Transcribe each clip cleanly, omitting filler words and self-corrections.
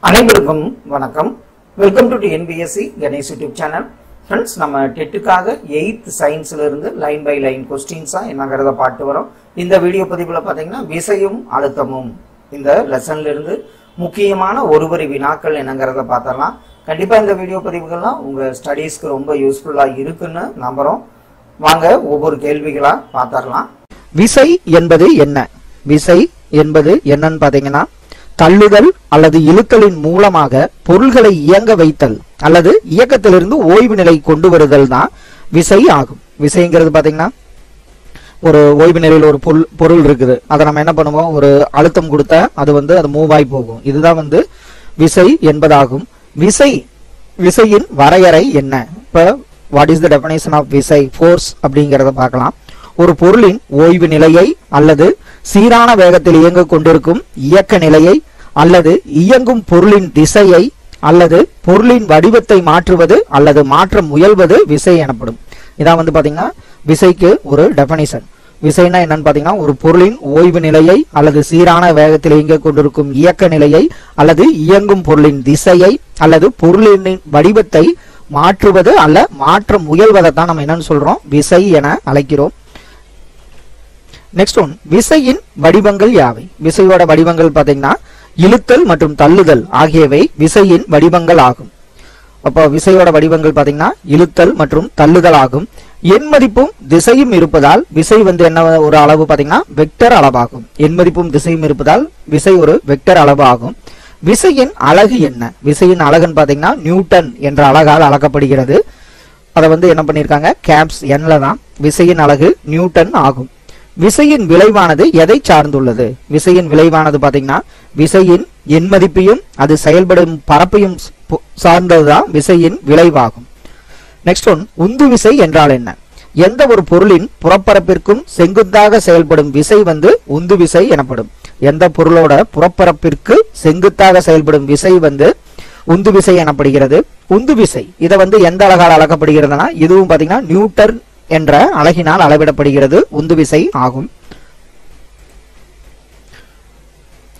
அனைவருக்கும் வணக்கம். Welcome to TNPSC Ganesh YouTube channel. Friends, நம்ம டெட்டுக்காக 8th சயின்ஸ்ல இருந்து லைன் பை லைன் கொஸ்டின்ஸா என்னங்கிறத பார்த்து வரோம். இந்த வீடியோ பதிவுல பாத்தீங்கன்னா விசையும் அழுத்தமும் இந்த லெசன்ல இருந்து முக்கியமான ஒருவரி வினாக்கள் என்னங்கிறத பார்த்தரலாம். கண்டிப்பா இந்த வீடியோ பதிவுகள்லாம் உங்க ஸ்டடீஸ்க்கு ரொம்ப யூஸ்ஃபுல்லா இருக்குன்னு நம்புறோம். வாங்க ஒவ்வொரு கேள்விகளா பார்த்தரலாம். விசை என்பது என்ன? விசை என்பது என்னன்னு பாத்தீங்கன்னா, தள்ளுதல் அல்லது இழுத்தலின் மூலமாக பொருள்களை இயங்க வைத்தல் அல்லது இயக்கத்திலிருந்து ஓய்வு நிலை கொண்டு வருதல் தான் விசை ஆகும். விசைங்கிறது பாத்தீங்கன்னா, ஒரு ஓய்வு நிலையில் ஒரு பொருள் இருக்குது, அதை நம்ம என்ன பண்ணுவோம், ஒரு அழுத்தம் கொடுத்தா அது மூவ் ஆகி போகும். இதுதான் விசை என்பதாகும். விசையின் வரையறை என்ன? இப்ப what is the definition of விசை? ஃபோர்ஸ் அப்படிங்கறத பார்க்கலாம். ஒரு பொருளின் ஓய்வு நிலையை அல்லது சீரான வேகத்தில் இயங்க கொண்டிருக்கும் இயக்க நிலையை அல்லது இயங்கும் பொருளின் திசையை அல்லது பொருளின் வடிவத்தை மாற்றுவது அல்லது மாற்ற முயல்வது விசை எனப்படும். இதான் பாத்தீங்கன்னா விசைக்கு ஒரு டெஃபினிஷன். விசைனா என்னன்னு பாத்தீங்கன்னா, ஒரு பொருளின் ஓய்வு நிலையை அல்லது சீரான வேகத்தில் இயங்க கொண்டிருக்கும் இயக்க நிலையை அல்லது இயங்கும் பொருளின் திசையை அல்லது பொருளின் வடிவத்தை மாற்றுவது அல்ல மாற்ற முயல்வதை தான் நம்ம என்னன்னு சொல்றோம், விசை என அழைக்கிறோம். நெக்ஸ்ட் ஒன், விசையின் வடிவங்கள் யாவை? விசையோட வடிவங்கள் பாத்தீங்கன்னா, இழுத்தல் மற்றும் தள்ளுதல் ஆகியவை விசையின் வடிவங்கள் ஆகும். அப்போ விசையோட வடிவங்கள் பாத்தீங்கன்னா இழுத்தல் மற்றும் தள்ளுதல் ஆகும். எண் மதிப்பும் திசையும் இருப்பதால் விசை என்ன ஒரு அளவு பாத்தீங்கன்னா வெக்டர் அளவாகும். எண் மதிப்பும் திசையும் இருப்பதால் விசை ஒரு வெக்டர் அளவு ஆகும். விசையின் அலகு என்ன? விசையின் அலகுன்னு பாத்தீங்கன்னா நியூட்டன் என்ற அலகால் அளக்கப்படுகிறது. அதை என்ன பண்ணிருக்காங்க, கேப்ஸ் என்ல தான். விசையின் அலகு நியூட்டன் ஆகும். விசையின் விளைவானது எதை சார்ந்துள்ளது? விசையின் விளைவானது பாத்தீங்கன்னா விசையின் எண் மதிப்பையும் அது செயல்படும் பரப்பையும் சார்ந்ததுதான் விசையின் விளைவாகும். நெக்ஸ்ட் ஒன், உந்து விசை என்றால் என்ன? எந்த ஒரு பொருளின் புறப்பரப்பிற்கும் செங்குத்தாக செயல்படும் விசை உந்து விசை எனப்படும். எந்த பொருளோட புறப்பரப்பிற்கு செங்குத்தாக செயல்படும் விசை உந்து விசை எனப்படுகிறது. உந்து விசை இதை எந்த அலகால் அளக்கப்படுகிறதுனா, இதுவும் பாத்தீங்கன்னா நியூட்டன் என்ற அலகினால் அளவிடப்படுகிறது. உந்து விசை ஆகும்.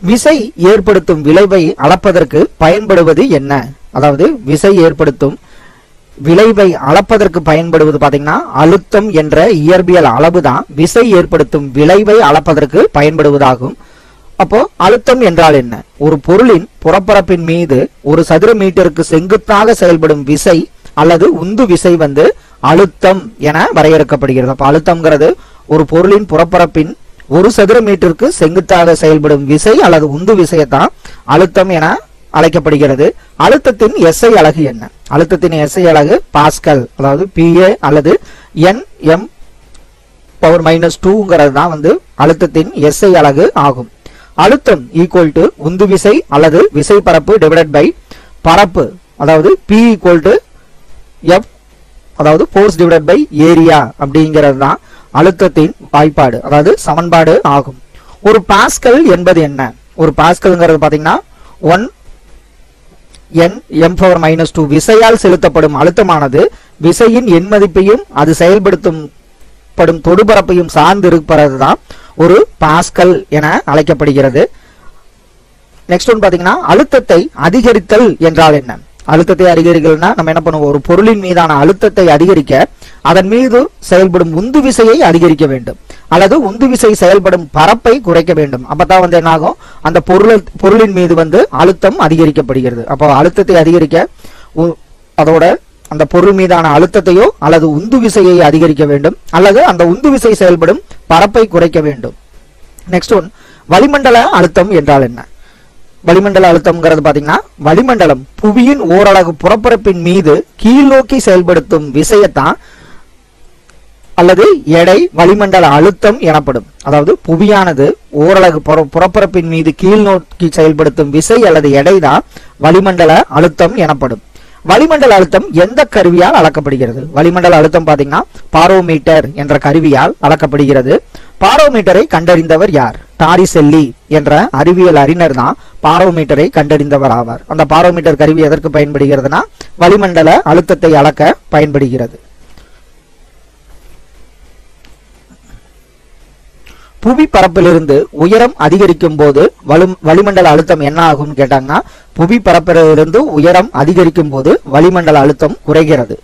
விசை ஏற்படுத்தும் விளைவை அளப்பதற்கு பயன்படுவது என்ன? அதாவது விசை ஏற்படுத்தும் விளைவை அளப்பதற்கு பயன்படுவது பாத்தீங்கன்னா அழுத்தம் என்ற இயற்பியல் அளவுதான் விசை ஏற்படுத்தும் விளைவை அளப்பதற்கு பயன்படுவதாகும். அப்போ அழுத்தம் என்றால் என்ன? ஒரு பொருளின் புறப்பரப்பின் மீது ஒரு சதுர மீட்டருக்கு செங்குத்தாக செயல்படும் விசை அல்லது உந்து விசை அழுத்தம் என வரையறுக்கப்படுகிறது. அப்ப அழுத்தம்ங்கிறது ஒரு பொருளின் புறப்பரப்பின் ஒரு சதுர மீட்டருக்கு செங்குத்தாக செயல்படும் விசை அல்லது உந்து விசையத்தான் அழுத்தம் என அழைக்கப்படுகிறது. அழுத்தத்தின் எஸ்ஐ அலகு என்ன? அழுத்தத்தின் எஸ்ஐ அலகு பாஸ்கல், அதாவது PA அல்லது N m⁻²ங்கிறது தான் அழுத்தத்தின் எஸ்ஐ அலகு ஆகும். அழுத்தம் ஈக்குவல் டு உந்து விசை அல்லது விசை பரப்பு டிவைடட் பை பரப்பு, அதாவது P ஈக்குவல் டு F, அதாவது ஃபோர்ஸ் டிவைடட் பை ஏரியா அப்படிங்கிறது தான் அழுத்தத்தின் வாய்ப்பாடு, அதாவது சமன்பாடு ஆகும். ஒரு பாஸ்கல் என்பது என்ன? ஒரு பாஸ்கல்ங்கிறது பாத்தீங்கன்னா 1 N விசையால் செலுத்தப்படும் அழுத்தமானது விசையின் எண் மதிப்பையும் அது செயல்படுத்தப்படும் தொடுபரப்பையும் சார்ந்து இருப்பது தான் ஒரு பாஸ்கல் என அழைக்கப்படுகிறது. நெக்ஸ்ட் ஒன் பாத்தீங்கன்னா, அழுத்தத்தை அதிகரித்தல் என்றால் என்ன? அழுத்தத்தை அதிகரிக்கலன்னா நம்ம என்ன பண்ணுவோம், ஒரு பொருளின் மீதான அழுத்தத்தை அதிகரிக்க அதன் மீது செயல்படும் உந்து விசையை அதிகரிக்க வேண்டும் அல்லது உந்து விசை செயல்படும் பரப்பை குறைக்க வேண்டும். அப்பதான் என்ன ஆகும், அந்த பொருளின் மீது அழுத்தம் அதிகரிக்கப்படுகிறது. அப்போ அழுத்தத்தை அதிகரிக்க அதோட அந்த பொருள் மீதான அழுத்தத்தையோ அல்லது உந்து விசையை அதிகரிக்க வேண்டும் அல்லது அந்த உந்து விசை செயல்படும் பரப்பை குறைக்க வேண்டும். நெக்ஸ்ட் ஒன், வளிமண்டல அழுத்தம் என்றால் என்ன? வளிமண்டல அழுத்தம்ங்கிறது பாத்தீங்கன்னா, வளிமண்டலம் புவியின் ஓரலகு புறப்பரப்பின் மீது கீழ் நோக்கி செயல்படுத்தும் விசையத்தான் அல்லது எடை வளிமண்டல அழுத்தம் எனப்படும். அதாவது புவியானது ஓரலகு புறப்பரப்பின் மீது கீழ் நோக்கி செயல்படுத்தும் விசை அல்லது எடை தான் வளிமண்டல அழுத்தம் எனப்படும். வளிமண்டல அழுத்தம் எந்த கருவியால் அளக்கப்படுகிறது? வளிமண்டல அழுத்தம் பாத்தீங்கன்னா பாரோமீட்டர் என்ற கருவியால் அளக்கப்படுகிறது. பாரோமீட்டரை கண்டறிந்தவர் யார்? டாரிசெல்லி என்ற அறிவியல் அறிஞர் தான் பாரோமீட்டரை கண்டறிந்தவர் ஆவார். அந்த பாரோமீட்டர் கருவி எதற்கு பயன்படுகிறதுனா, வளிமண்டல அழுத்தத்தை அளக்க பயன்படுகிறது. புவி பரப்பிலிருந்து உயரம் அதிகரிக்கும் போது வளிமண்டல அழுத்தம் என்ன ஆகும் கேட்டாங்கன்னா, புவி பரப்பிலிருந்து உயரம் அதிகரிக்கும் போது வளிமண்டல அழுத்தம் குறைகிறது.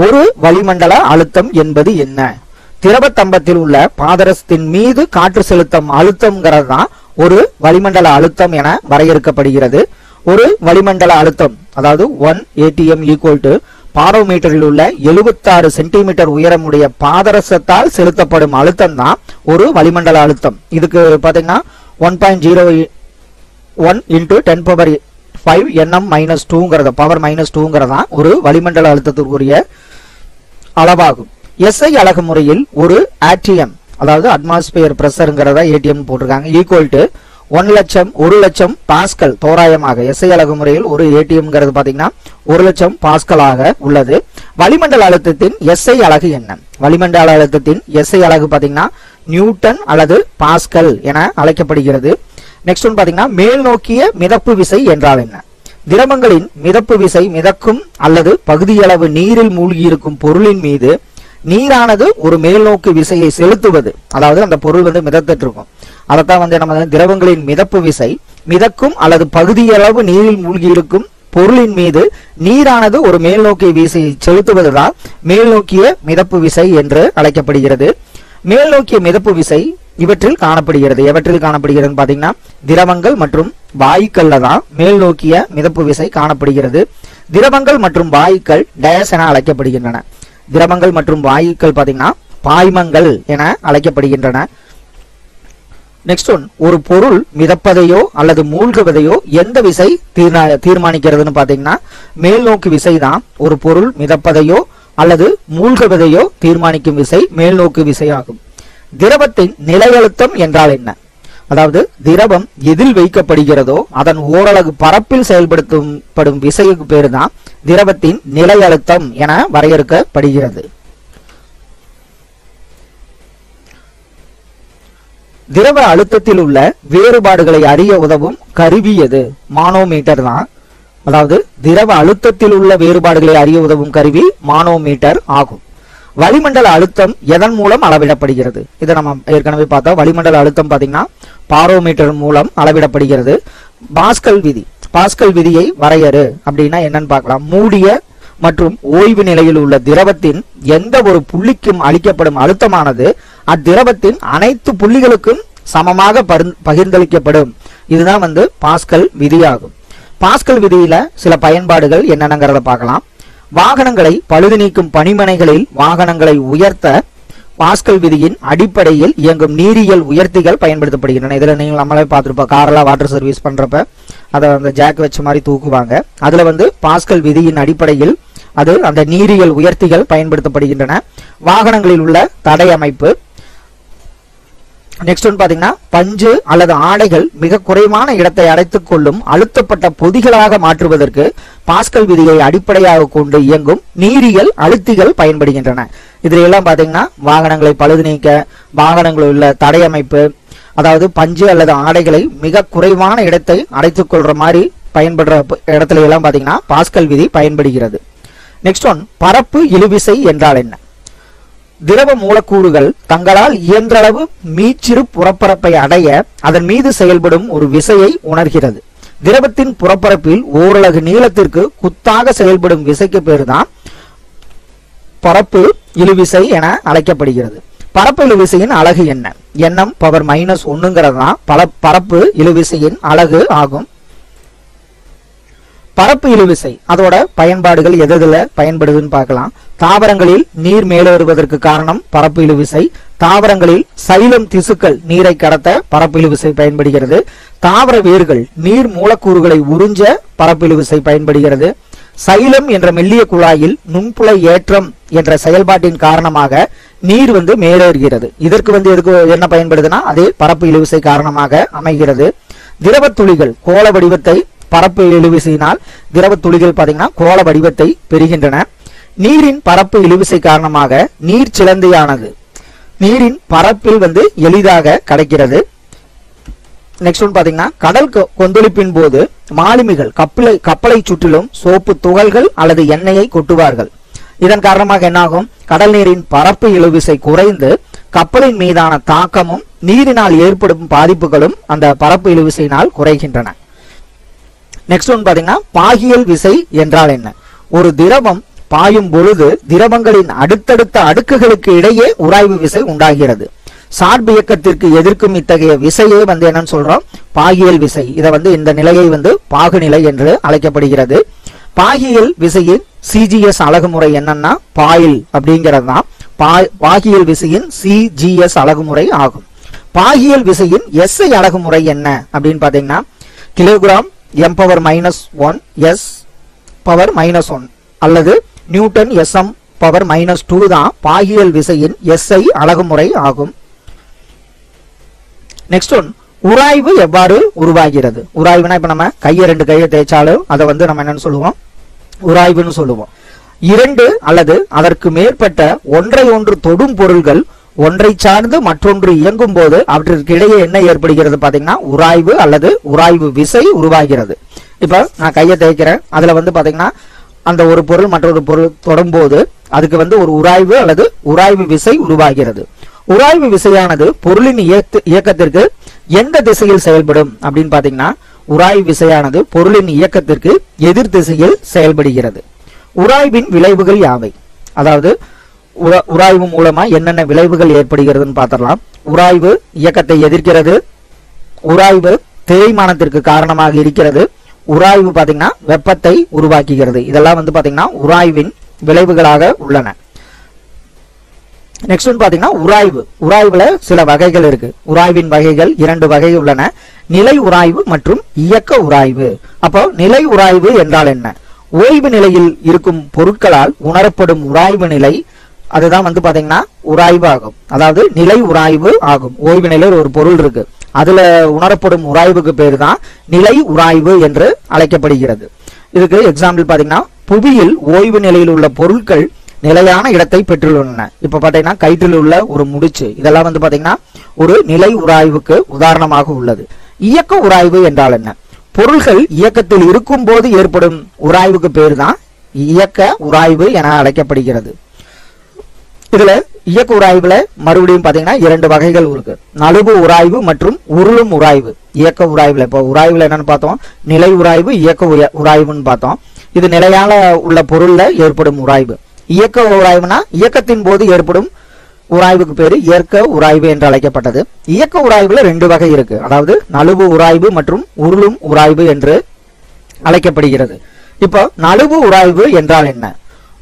ஒரு வளிமண்டல அழுத்தம் என்பது என்ன? திரவத்தம்பத்தில் உள்ள பாதரசத்தின் மீது காற்று செலுத்தும் அழுத்தம்ங்கிறது தான் ஒரு வளிமண்டல அழுத்தம் என வரையறுக்கப்படுகிறது. ஒரு வளிமண்டல அழுத்தம், அதாவது 1 atm ஈக்குவல் டு பாரோமீட்டரில் உள்ள 76 சென்டிமீட்டர் உயரமுடைய பாதரசத்தால் செலுத்தப்படும் அழுத்தம் தான் ஒரு வளிமண்டல அழுத்தம். இதுக்கு பாத்தீங்கன்னா 1.01 into 10⁵ nm-2 பவர் -2 ஒரு வளிமண்டல அழுத்தத்திற்குரிய அளவாகும். SI அலகு முறையில் ஒரு ஆட்டியம், அதாவது அட்மாஸ்பியர் பிரஷர்ங்கிறத ஏடிஎம் போட்டிருக்காங்க, ஈக்குவல் டு 1 லட்சம் பாஸ்கல். தோராயமாக SI அலகு முறையில் ஒரு ஏடிஎம்ங்கிறது பாத்தீங்கன்னா 1 லட்சம் பாஸ்கலாக உள்ளது. வளிமண்டல அழுத்தத்தின் SI அலகு என்ன? வளிமண்டல அழுத்தத்தின் SI அலகு பாத்தீங்கன்னா நியூட்டன் அல்லது பாஸ்கல் என அழைக்கப்படுகிறது. நெக்ஸ்ட் ஒன் பாத்தீங்கன்னா மேல் நோக்கிய மிதப்பு விசை என்றால் என்ன? திரவங்களின் மிதப்பு விசை மிதக்கும் அல்லது பகுதியளவு நீரில் மூழ்கியிருக்கும் பொருளின் மீது நீரானது ஒரு மேல்நோக்கு விசையை செலுத்துவது. அதாவது அந்த பொருள் மிதத்துட்டு இருக்கும், அதைத்தான் நம்ம திரவங்களின் மிதப்பு விசை. மிதக்கும் அல்லது பகுதியளவு நீரில் மூழ்கியிருக்கும் பொருளின் மீது நீரானது ஒரு மேல்நோக்கிய விசையை செலுத்துவதுதான் மேல்நோக்கிய மிதப்பு விசை என்று அழைக்கப்படுகிறது. மேல்நோக்கிய மிதப்பு விசை இவற்றில் காணப்படுகிறது. எவற்றில் காணப்படுகிறது பாத்தீங்கன்னா, திரவங்கள் மற்றும் வாயுக்கள்ல தான் மேல்நோக்கிய மிதப்பு விசை காணப்படுகிறது. திரவங்கள் மற்றும் வாயுக்கள் டயஸ் என அழைக்கப்படுகின்றன. திரவங்கள் மற்றும் வாயுக்கள் பாத்தீங்கன்னா பாய்மங்கள் என அழைக்கப்படுகின்றன. நெக்ஸ்ட் ஒன், ஒரு பொருள் மிதப்பதையோ அல்லது மூழ்குவதையோ எந்த விசை தீர்மானிக்கிறதுன்னு பாத்தீங்கன்னா, மேல்நோக்கு விசை தான் ஒரு பொருள் மிதப்பதையோ அல்லது மூழ்குவதையோ தீர்மானிக்கும் விசை மேல்நோக்கு விசையாகும். திரவத்தின் நிலையழுத்தம் என்றால் என்ன? அதாவது திரவம் எதில் வைக்கப்படுகிறதோ அதன் ஓரலகு பரப்பில் செயல்படுத்தப்படும் விசைக்கு பேரு தான் திரவத்தின் நிலை அழுத்தம் என வரையறுக்கப்படுகிறது. திரவ அழுத்தத்தில் உள்ள வேறுபாடுகளை அறிய உதவும் கருவி எது? மானோமீட்டர் தான். அதாவது திரவ அழுத்தத்தில் உள்ள வேறுபாடுகளை அறிய உதவும் கருவி மானோமீட்டர் ஆகும். வளிமண்டல அழுத்தம் எதன் மூலம் அளவிடப்படுகிறது? இதை நம்ம ஏற்கனவே பார்த்தோம். வளிமண்டல அழுத்தம் பாத்தீங்கன்னா பாரோமீட்டர் மூலம் அளவிடப்படுகிறது. பாஸ்கல் விதி, பாஸ்கல் விதியை வரையறு அப்படின்னா என்னன்னு பார்க்கலாம். மூடிய மற்றும் ஓய்வு நிலையில் உள்ள திரவத்தின் எந்த ஒரு புள்ளிக்கும் அளிக்கப்படும் அழுத்தமானது அத்திரவத்தின் அனைத்து புள்ளிகளுக்கும் சமமாக பகிர்ந்தளிக்கப்படும். இதுதான் பாஸ்கல் விதியாகும். பாஸ்கல் விதியில சில பயன்பாடுகள் என்னென்னங்கிறத பார்க்கலாம். வாகனங்களை பழுது நீக்கும் பணிமனைகளில் வாகனங்களை உயர்த்த பாஸ்கல் விதியின் அடிப்படையில் இயங்கும் நீரியல் உயர்த்திகள் பயன்படுத்தப்படுகின்றன. இதுல நீங்க நம்மளே பார்த்திருப்போம், கார்ல வாட்டர் சர்வீஸ் பண்றப்ப அதை அந்த ஜாக் வச்ச மாதிரி தூக்குவாங்க. அதுல பாஸ்கல் விதியின் அடிப்படையில் அது அந்த நீரியல் உயர்த்திகள் பயன்படுத்தப்படுகின்றன. வாகனங்களில் உள்ள தடை அமைப்பு. நெக்ஸ்ட் ஒன் பாத்தீங்கன்னா, பஞ்சு அல்லது ஆடைகள் மிக குறைவான இடத்தை அடைத்துக் கொள்ளும் அழுத்தப்பட்ட பொதிகளாக மாற்றுவதற்கு பாஸ்கல் விதியை அடிப்படையாக கொண்டு இயங்கும் நீரியல் அழுத்திகள் பயன்படுகின்றன. இதுல எல்லாம் பாத்தீங்கன்னா வாகனங்களை பழுது நீக்க, வாகனங்களில் உள்ள தடை அமைப்பு, அதாவது பஞ்சு அல்லது ஆடைகளை மிக குறைவான இடத்தை அடைத்துக் கொள்ற மாதிரி பயன்படுற இடத்துல எல்லாம் பாத்தீங்கன்னா பாஸ்கல் விதி பயன்படுகிறது. நெக்ஸ்ட் ஒன், பரப்பு இழுவிசை என்றால் என்ன? திரவ மூலக்கூறுகள் தங்களால் இயன்றளவு மீச்சிறு புறப்பரப்பை அடைய அதன் மீது செயல்படும் ஒரு விசையை உணர்கிறது. திரவத்தின் புறப்பரப்பில் ஓரலகு நீளத்திற்கு குத்தாக செயல்படும் விசைக்கு பேருதான் பரப்பு இழுவிசை என அழைக்கப்படுகிறது. பரப்பு இழுவிசையின் அலகு என்ன? nm⁻⁻1 தான் பரப்பு இழுவிசையின் அலகு ஆகும். பரப்பு இழுவிசை அதோட பயன்பாடுகள் எதுல பயன்படுதுன்னு பார்க்கலாம். தாவரங்களில் நீர் மேலேறுவதற்கு காரணம் பரப்பு இழுவிசை. தாவரங்களில் சைலம் திசுக்கள் நீரை கடத்த பரப்பு இழுவிசை பயன்படுகிறது. தாவர வேர்கள் நீர் மூலக்கூறுகளை உறிஞ்ச பரப்பு இழுவிசை பயன்படுகிறது. சைலம் என்ற மெல்லிய குழாயில் நுண்புல ஏற்றம் என்ற செயல்பாட்டின் காரணமாக நீர் மேலேறுகிறது. இதற்கு எதுக்கு என்ன பயன்படுதுன்னா அதே பரப்பு இழுவிசை காரணமாக அமைகிறது. திரவ துளிகள் கோள வடிவத்தை பரப்பு இழுவிசையினால் திரவ துளிகள் பாத்தீங்கன்னா கோள வடிவத்தை பெறுகின்றன. நீரின் பரப்பு இழுவிசை காரணமாக நீர் சிலந்தியானது நீரின் பரப்பில் எளிதாக கிடைக்கிறது. நெக்ஸ்ட் ஒன் பாத்தீங்கன்னா, கடல் கொந்தளிப்பின் போது மாலுமிகள் கப்பலை சுற்றிலும் சோப்பு துகள்கள் அல்லது எண்ணெயை கொட்டுவார்கள். இதன் காரணமாக என்னாகும்? கடல் நீரின் பரப்பு இழுவிசை குறைந்து கப்பலின் மீதான தாக்கமும் நீரினால் ஏற்படும் பாதிப்புகளும் அந்த பரப்பு இழுவிசையினால் குறைகின்றன. நெக்ஸ்ட் ஒன் பாத்தீங்கன்னா பாகியல் விசை என்றால் என்ன? ஒரு திரவம் பாயும் பொழுது திரவங்களின் அடுத்தடுத்த அடுக்குகளுக்கு இடையே உராய்வு விசை உண்டாகிறது. சார்பு இயக்கத்திற்கு எதிர்க்கும் இத்தகைய விசையே என்னன்னு சொல்றோம்? பாகியல் விசை. இதை இந்த நிலையை பாகுநிலை என்று அழைக்கப்படுகிறது. பாகியல் விசையின் சிஜிஎஸ் அலகுமுறை என்னன்னா பாயில் அப்படிங்கிறது தான் பாகியல் விசையின் சிஜிஎஸ் அலகுமுறை ஆகும். பாகியல் விசையின் எஸ்ஐ அலகுமுறை என்ன அப்படின்னு பாத்தீங்கன்னா kilogram m power -1 s power -1 அல்லது நியூட்டன் sm பவர் -2 தான் பாகியல் விசையின் எஸ்ஐ அலகுமுறை ஆகும். நெக்ஸ்ட் ஒன், உராய்வு எவ்வாறு உருவாகிறது? உராய்வுனா இப்ப நம்ம ரெண்டு கையை தேய்ச்சாலும் அதை நம்ம என்னன்னு சொல்லுவோம்? உராய்வுன்னு சொல்லுவோம். இரண்டு அல்லது அதற்கு மேற்பட்ட ஒன்றை ஒன்று தொடும் பொருள்கள் ஒன்றை சார்ந்து மற்றொன்று இயங்கும் போது அவற்றிற்கு இடையே என்ன ஏற்படுகிறது பாத்தீங்கன்னா உராய்வு அல்லது உராய்வு விசை உருவாகிறது. இப்ப நான் கையை தேய்க்கிறேன், அதுல பாத்தீங்கன்னா அந்த ஒரு பொருள் மற்றொரு பொருள் தொடும் போது அதுக்கு ஒரு உராய்வு அல்லது உராய்வு விசை உருவாகிறது. உராய்வு விசையானது பொருளின் இயக்கத்திற்கு எந்த திசையில் செயல்படும் அப்படின்னு பாத்தீங்கன்னா உராய்வு விசையானது பொருளின் இயக்கத்திற்கு எதிர் திசையில் செயல்படுகிறது. உராய்வின் விளைவுகள் யாவை? அதாவது உராய்வு மூலமா என்னென்ன விளைவுகள் ஏற்படுகிறதுன்னு பார்த்தரலாம். உராய்வு இயக்கத்தை எதிர்க்கிறது. உராய்வு தேய்மானத்திற்கு காரணமாக இருக்கிறது. உராய்வு பாத்தீங்கன்னா வெப்பத்தை உருவாக்குகிறது. இதெல்லாம் பாத்தீங்கன்னா உராய்வின் விளைவுகளாக உள்ளன. நெக்ஸ்ட் பாத்தீங்கன்னா உராய்வு. உராய்வுல சில வகைகள் இருக்கு. உராய்வின் வகைகள் 2 வகை உள்ளன. நிலை உராய்வு மற்றும் இயக்க உராய்வு. அப்போ நிலை உராய்வு என்றால் என்ன? ஓய்வு நிலையில் இருக்கும் பொருட்களால் உணரப்படும் உராய்வு நிலை அதுதான் பாத்தீங்கன்னா உராய்வு ஆகும். அதாவது நிலை உராய்வு ஆகும். ஓய்வு நிலையில் ஒரு பொருள் இருக்கு, அதுல உணரப்படும் உராய்வுக்கு பேரு தான் நிலை உராய்வு என்று அழைக்கப்படுகிறது. இதுக்கு எக்ஸாம்பிள் பாத்தீங்கன்னா புவியில் ஓய்வு நிலையில் உள்ள பொருட்கள் நிலையான இடத்தை பெற்றுள்ளன. இப்ப பாத்தீங்கன்னா கயிற்றில் உள்ள ஒரு முடிச்சு, இதெல்லாம் பாத்தீங்கன்னா ஒரு நிலை உராய்வுக்கு உதாரணமாக உள்ளது. இயக்க உராய்வு என்றால் என்ன? பொருள்கள் இயக்கத்தில் இருக்கும் போது ஏற்படும் உராய்வுக்கு பேரு தான் இயக்க உராய்வு என அழைக்கப்படுகிறது. இதுல இயக்க உராய்வுல மறுபடியும் பாத்தீங்கன்னா 2 வகைகள் இருக்கு. நழுவு உராய்வு மற்றும் உருளும் உராய்வு. இயக்க உராய்வுல இப்போ உராய்வுல என்னன்னு பார்த்தோம்? நிலை உராய்வு, இயக்க உராய்வுன்னு பார்த்தோம். இது நிலையான உள்ள பொருள்ல ஏற்படும் உராய்வு. இயக்க உராய்வுனா இயக்கத்தின் போது ஏற்படும் உராய்வுக்கு பேரு இயக்க உராய்வு என்று அழைக்கப்பட்டது. இயக்க உராய்வுல 2 வகை இருக்கு. அதாவது நழுவு உராய்வு மற்றும் உருளும் உராய்வு என்று அழைக்கப்படுகிறது. இப்போ நழுவு உராய்வு என்றால் என்ன?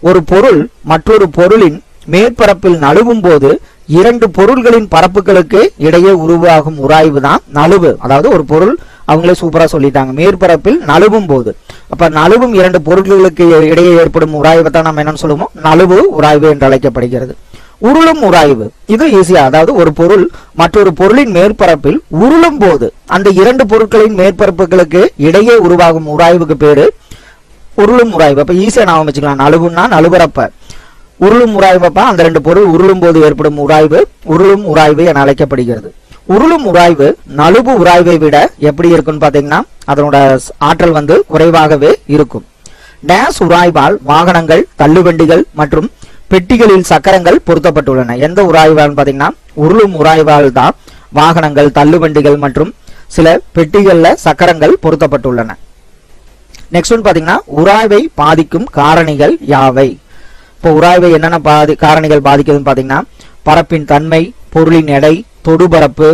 ஒரு பொருள் மற்றொரு பொருளின் மேற்பரப்பில் நழுவும் போது 2 பொருள்களின் பரப்புகளுக்கு இடையே உருவாகும் உராய்வு தான் நழுவு. அதாவது ஒரு பொருள் அவங்களே சூப்பரா சொல்லிட்டாங்க, மேற்பரப்பில் நழுவும் போது. அப்ப நழுவும் 2 பொருட்களுக்கு இடையே ஏற்படும் உராய்வை தான் நம்ம என்னன்னு சொல்லுவோம்? நழுவு உராய்வு என்று அழைக்கப்படுகிறது. உருளும் உராய்வு இது ஈஸியா, அதாவது ஒரு பொருள் மற்றொரு பொருளின் மேற்பரப்பில் உருளும் போது அந்த 2 பொருட்களின் மேற்பரப்புகளுக்கு இடையே உருவாகும் உராய்வுக்கு பேரு உருளும் உராய்வு. அப்ப ஈஸியா நாம வச்சுக்கலாம். நழுவுன்னா நழுவரப்ப, உருளும் உராய்வப்பா அந்த 2 பொருள் உருளும் போது ஏற்படும் உராய்வு உருளும் உராய்வு என அழைக்கப்படுகிறது. உருளும் உராய்வு நழுவு உராய்வை விட எப்படி இருக்குன்னு பாத்தீங்கன்னா அதனோட ஆற்றல் குறைவாகவே இருக்கும். டேஸ் உராய்வால் வாகனங்கள், தள்ளுவண்டிகள் மற்றும் பெட்டிகளில் சக்கரங்கள் பொருத்தப்பட்டுள்ளன. எந்த உராய்வால் பாத்தீங்கன்னா உருளும் உராய்வால் தான் வாகனங்கள், தள்ளுவண்டிகள் மற்றும் சில பெட்டிகள்ல சக்கரங்கள் பொருத்தப்பட்டுள்ளன. நெக்ஸ்ட் ஒன் பாத்தீங்கன்னா உராய்வை பாதிக்கும் காரணிகள் யாவை? இப்போ உராய்வை என்னென்ன காரணிகள் பாதிக்குதுன்னு பாத்தீங்கன்னா பரப்பின் தன்மை, பொருளின் எடை, தொடுபரப்பு,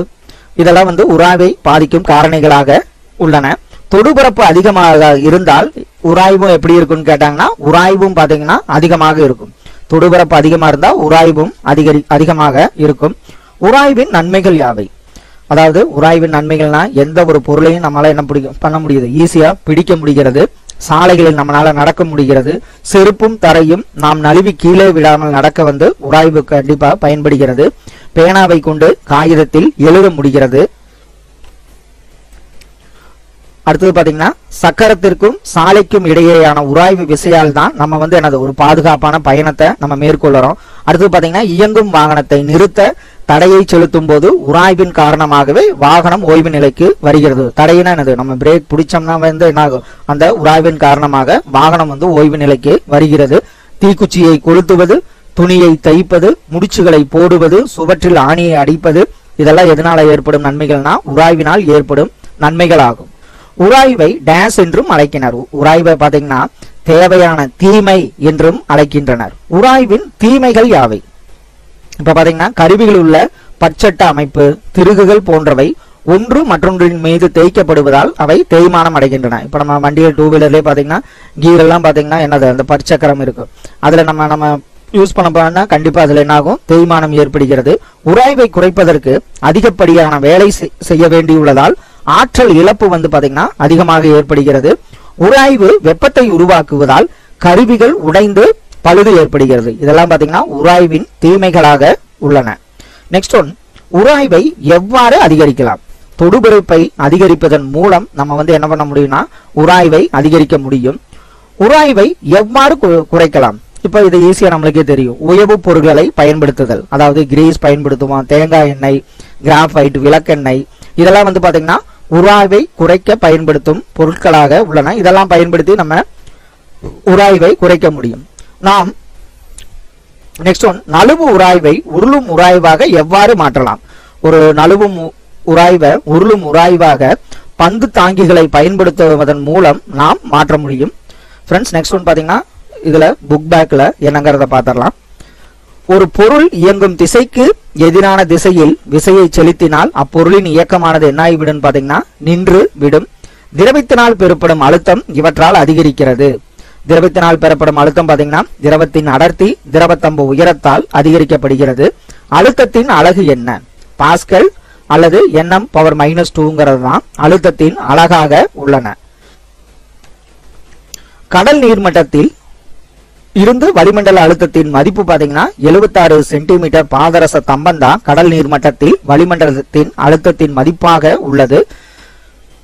இதெல்லாம் உராய்வை பாதிக்கும் காரணிகளாக உள்ளன. தொடுபரப்பு அதிகமாக இருந்தால் உராய்வும் எப்படி இருக்குன்னு கேட்டாங்கன்னா உராய்வும் பாத்தீங்கன்னா அதிகமாக இருக்கும். தொடுபரப்பு அதிகமா இருந்தா உராய்வும் அதிகமாக இருக்கும். உராய்வின் நன்மைகள் யாவை? அதாவது உராய்வின் நன்மைகள்னா எந்த ஒரு பொருளையும் நம்மளால என்ன பண்ண முடியுது? ஈஸியா பிடிக்க முடிகிறது. சாலைகளில் நம்மளால நடக்க முடிகிறது. செருப்பும் தரையும் நாம் நழுவி கீழே விடாமல் நடக்க உராய்வு கண்டிப்பா பயன்படுகிறது. பேனாவை கொண்டு காகிதத்தில் எழுத முடிகிறது. அடுத்தது பாத்தீங்கன்னா சக்கரத்திற்கும் சாலைக்கும் இடையேயான உராய்வு விசையால் தான் நம்ம என்னது ஒரு பாதுகாப்பான பயணத்தை நம்ம மேற்கொள்றோம். அடுத்தது பாத்தீங்கன்னா இயங்கும் வாகனத்தை நிறுத்த தடையை செலுத்தும் போது உராய்வின் காரணமாகவே வாகனம் ஓய்வு நிலைக்கு வருகிறது. தடையினா என்னது? நம்ம பிரேக் பிடிச்சோம்னா என்ன ஆகும்? அந்த உராய்வின் காரணமாக வாகனம் ஓய்வு நிலைக்கு வருகிறது. தீக்குச்சியை கொளுத்துவது, துணியை தைப்பது, முடிச்சுகளை போடுவது, சுவற்றில் ஆணியை அடிப்பது, இதெல்லாம் எதனால ஏற்படும் நன்மைகள்னா உராய்வினால் ஏற்படும் நன்மைகள் ஆகும். உராய்வை டேஸ் என்றும் அழைக்கின்றனர். உராய்வை பாத்தீங்கன்னா தேவையான தீமை என்றும் அழைக்கின்றனர். உராய்வின் தீமைகள் யாவை? இப்ப பாத்தீங்கன்னா கருவிகளில் உள்ள பட்சட்ட அமைப்பு, திருகுகள் போன்றவை ஒன்று மற்றொன்றின் மீது தேய்க்கப்படுவதால் அவை தேய்மானம் அடைகின்றன. இப்ப நம்ம வண்டியில் டூ வீலர்லயே பாத்தீங்கன்னா கீர் எல்லாம் பாத்தீங்கன்னா என்னது அந்த பற்சக்கரம் இருக்கும், அதுல நம்ம யூஸ் பண்ண போனா கண்டிப்பா அதுல என்ன ஆகும், தேய்மானம் ஏற்படுகிறது. உராய்வை குறைப்பதற்கு அதிகப்படியான வேலை செய்ய வேண்டியுள்ளதால் ஆற்றல் இழப்பு பாத்தீங்கன்னா அதிகமாக ஏற்படுகிறது. உராய்வு வெப்பத்தை உருவாக்குவதால் கருவிகள் உடைந்து பழுது ஏற்படுகிறது. இதெல்லாம் பாத்தீங்கன்னா உராய்வின் தீமைகளாக உள்ளன. நெக்ஸ்ட் ஒன், உராய்வை எவ்வாறு அதிகரிக்கலாம்? தொடுபரப்பை அதிகரிப்பதன் மூலம் நம்ம என்ன பண்ண முடியும்னா உராய்வை அதிகரிக்க முடியும். உராய்வை எவ்வாறு குறைக்கலாம்? இப்ப இது ஈஸியா நம்மளுக்கே தெரியும். உயவு பொருட்களை பயன்படுத்துதல், அதாவது கிரீஸ் பயன்படுத்துவோம், தேங்காய் எண்ணெய், கிராஃபைட், விளக்கெண்ணெய், இதெல்லாம் பாத்தீங்கன்னா உராய்வை குறைக்க பயன்படுத்தும் பொருட்களாக உள்ளன. இதெல்லாம் பயன்படுத்தி நம்ம உராய்வை குறைக்க முடியும். நாம் நெக்ஸ்ட் ஒன், நழுவு உராய்வை உருளும் உராய்வாக எவ்வாறு மாற்றலாம்? ஒரு நழுவும் உராய்வை உருளும் உராய்வாக பந்து தாங்கிகளை பயன்படுத்துவதன் மூலம் நாம் மாற்ற முடியும். ஃப்ரெண்ட்ஸ், நெக்ஸ்ட் ஒன் பாத்தீங்கன்னா இதுல புக் பேக்ல என்னங்கிறத பாத்திரலாம். ஒரு பொருள் இயங்கும் திசைக்கு எதிரான திசையில் விசையை செலுத்தினால் அப்பொருளின் இயக்கமானது என்ன ஆகிவிடும் பாத்தீங்கன்னா நின்று விடும். திரவத்தினால் பெறப்படும் அழுத்தம் இவற்றால் அதிகரிக்கிறது. திரவத்தினால் பெறப்படும் அழுத்தம் பாத்தீங்கன்னா திரவத்தின் அடர்த்தி திரவத்தம்பு உயரத்தால் அதிகரிக்கப்படுகிறது. அழுத்தத்தின் அலகு என்ன? பாஸ்கல் அல்லது Nm பவர் -2 தான் அழுத்தத்தின் அலகாக உள்ளன. கடல் நீர்மட்டத்தில் இருந்து வளிமண்டல அழுத்தத்தின் மதிப்பு பாத்தீங்கன்னா 76 சென்டிமீட்டர் பாதரச தம்பந்தா கடல் நீர்மட்டத்தில் வளிமண்டலத்தின் அழுத்தத்தின் மதிப்பாக உள்ளது.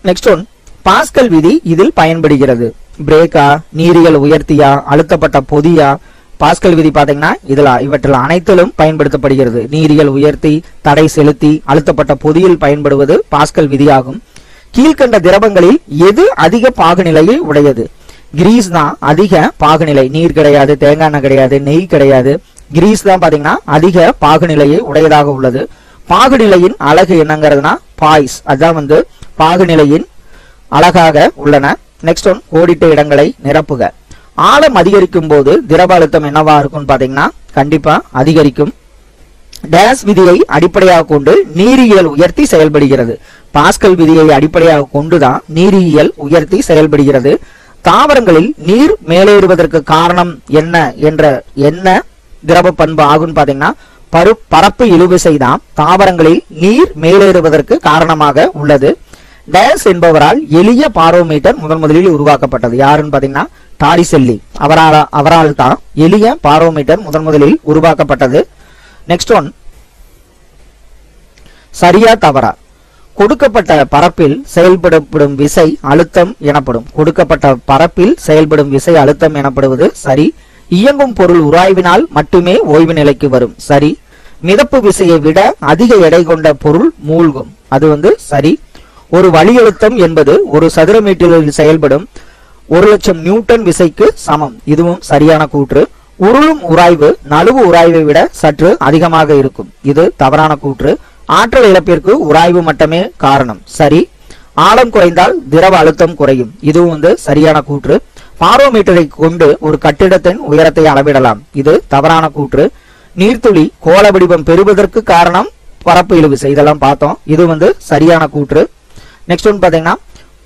நெக்ஸ்ட் ஒன், பாஸ்கல் விதி இதில் பயன்படுகிறது. பிரேக்கா, நீரியல் உயர்த்தியா, அழுத்தப்பட்ட பொதியா? பாஸ்கல் விதி பாத்தீங்கன்னா இவற்றில் அனைத்திலும் பயன்படுத்தப்படுகிறது. நீரியல் உயர்த்தி, தடை செலுத்தி, அழுத்தப்பட்ட பொதியில் பயன்படுவது பாஸ்கல் விதியாகும். கீழ்கண்ட திரவங்களில் எது அதிக பாகுநிலையை உடையது? கிரீஸ் தான் அதிக பாகுநிலை. நீர் கிடையாது, தேங்காய் எண்ணெய் கிடையாது, நெய் கிடையாது. கிரீஸ் தான் பாத்தீங்கன்னா அதிக பாகுநிலையை உடையதாக உள்ளது. பாகுநிலையின் அலகு என்னங்கிறதுனா பாய்ஸ், அதான் பாகுநிலையின் அலகாக உள்ளன. நெக்ஸ்ட் ஒன், கோடிட்ட இடங்களை நிரப்புக. ஆழம் அதிகரிக்கும் போது திரவ அழுத்தம் என்னவா இருக்கும் பாத்தீங்கன்னா கண்டிப்பா அதிகரிக்கும். டேஸ் விதியை அடிப்படையாக கொண்டு நீரியல் உயர்த்தி செயல்படுகிறது. பாஸ்கல் விதியை அடிப்படையாக கொண்டுதான் நீரியல் உயர்த்தி செயல்படுகிறது. தாவரங்களில் நீர் மேலேறுவதற்கு காரணம் என்ன திரவ பண்பு ஆகும் பாத்தீங்கன்னா பரப்பு இழுவிசை தான் தாவரங்களில் நீர் மேலேறுவதற்கு காரணமாக உள்ளது. டேஸ் என்பவரால் எளிய பாரோமீட்டர் முதலில் உருவாக்கப்பட்டது. யாருன்னு பாத்தீங்கன்னா டாரிசெல்லி. அவரால் தான் எளிய பாரோமீட்டர் முதலில் உருவாக்கப்பட்டது. நெக்ஸ்ட் ஒன், சரியா தவறா? கொடுக்கப்பட்ட பரப்பில் செயல்படும் விசை அழுத்தம் எனப்படும். கொடுக்கப்பட்ட பரப்பில் செயல்படும் விசை அழுத்தம் எனப்படுவது சரி. இயங்கும் பொருள் உராய்வினால் மட்டுமே ஓய்வு நிலைக்கு வரும். சரி. மிதப்பு விசையை விட அதிக எடை கொண்ட பொருள் மூழ்கும். அது சரி. ஒரு வளியழுத்தம் என்பது ஒரு சதுர மீட்டரில் செயல்படும் 1,00,000 நியூட்டன் விசைக்கு சமம். இதுவும் சரியான கூற்று. உருளும் உராய்வு நழுவு உராய்வை விட சற்று அதிகமாக இருக்கும். இது தவறான கூற்று. ஆற்றல் இழப்பிற்கு உராய்வு மட்டுமே காரணம். சரி. ஆழம் குறைந்தால் திரவ அழுத்தம் குறையும். இதுவும் சரியான கூற்று. பாரோமீட்டரை கொண்டு ஒரு கட்டிடத்தின் உயரத்தை அளவிடலாம். இது தவறான கூற்று. நீர்த்துளி கோள வடிவம் பெறுவதற்கு காரணம் பரப்பு இழுவிசை. இதெல்லாம் பார்த்தோம். இது சரியான கூற்று. நெக்ஸ்ட் ஒன் பாத்தீங்கன்னா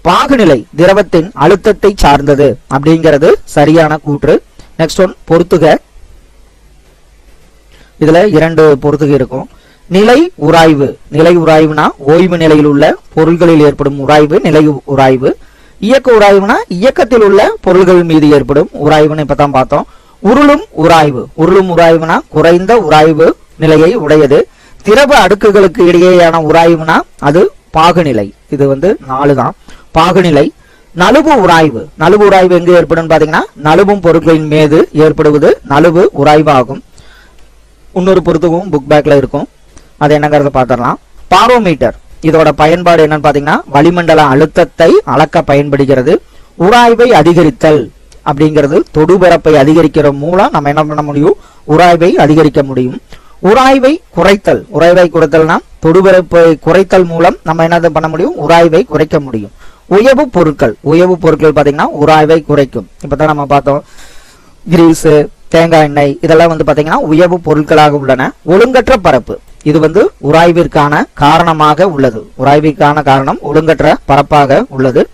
பாகுநிலை திரவத்தின் அழுத்தத்தை சார்ந்தது அப்படிங்கிறது சரியான கூற்று. நெக்ஸ்ட் ஒன், பொறுத்துக. இதுல 2 பொறுத்துக இருக்கும். நிலை உராய்வு. நிலை உராய்வுனா ஓய்வு நிலையில் உள்ள பொருள்களில் ஏற்படும் உராய்வு நிலை உராய்வு. இயக்க உராய்வுனா இயக்கத்தில் உள்ள பொருள்கள் மீது ஏற்படும் உராய்வுன்னு இப்பதான் பார்த்தோம். உருளும் உராய்வு. உருளும் உராய்வுனா குறைந்த உராய்வு நிலையை உடையது. திரவ அடுக்குகளுக்கு இடையேயான உராய்வுனா அது பாகுநிலை. இது 4 தான் பாகுநிலை. நழுவு உராய்வு. நழுவு உராய்வு எங்கு ஏற்படும் பாத்தீங்கன்னா நழுவும் பொருட்களின் மீது ஏற்படுவது நழுவு உராய்வு ஆகும். இன்னொரு பொறுத்துக்கும் புக் பேக்ல இருக்கும். அது என்னங்கிறத பாத்திரலாம். பாரோமீட்டர் இதோட பயன்பாடு என்னன்னு பாத்தீங்கன்னா வளிமண்டல அழுத்தத்தை அளக்க பயன்படுகிறது. உராய்வை அதிகரித்தல் அப்படிங்கிறது தொடுபரப்பை அதிகரிக்கிற மூலம் நம்ம என்ன பண்ண முடியும், உராய்வை அதிகரிக்க முடியும். உராய்வை குறைத்தல்னா தொடுபரப்பை குறைத்தல் மூலம் நம்ம என்ன பண்ண முடியும், உராய்வை குறைக்க முடியும். உயவு பொருட்கள் பாத்தீங்கன்னா உராய்வை குறைக்கும். இப்பதான் நம்ம பார்த்தோம் கிரீஸ், தேங்காய் எண்ணெய் இதெல்லாம் பாத்தீங்கன்னா உயவு பொருட்களாக உள்ளன. ஒழுங்கற்ற பரப்பு இது உராய்விற்கான காரணமாக உள்ளது. உராய்விற்கான காரணம் ஒழுங்கற்ற பரப்பாக உள்ளது.